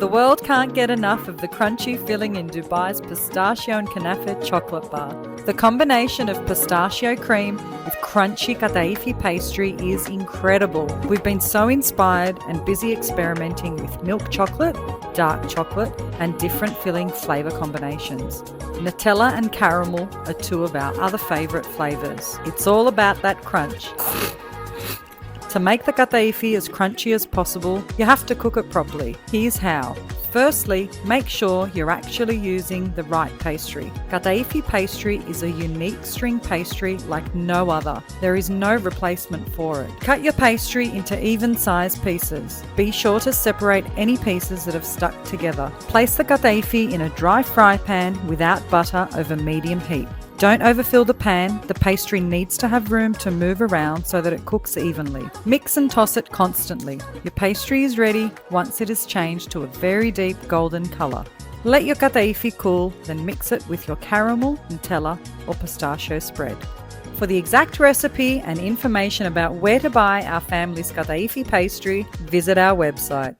The world can't get enough of the crunchy filling in Dubai's pistachio and kanafa chocolate bar. The combination of pistachio cream with crunchy kataifi pastry is incredible. We've been so inspired and busy experimenting with milk chocolate, dark chocolate, and different filling flavour combinations. Nutella and caramel are two of our other favourite flavours. It's all about that crunch. To make the kataifi as crunchy as possible, you have to cook it properly. Here's how. Firstly, make sure you're actually using the right pastry. Kataifi pastry is a unique string pastry like no other. There is no replacement for it. Cut your pastry into even-sized pieces. Be sure to separate any pieces that have stuck together. Place the kataifi in a dry fry pan without butter over medium heat. Don't overfill the pan. The pastry needs to have room to move around so that it cooks evenly. Mix and toss it constantly. Your pastry is ready once it is changed to a very deep golden colour. Let your kataifi cool, then mix it with your caramel, Nutella or pistachio spread. For the exact recipe and information about where to buy our family's kataifi pastry, visit our website.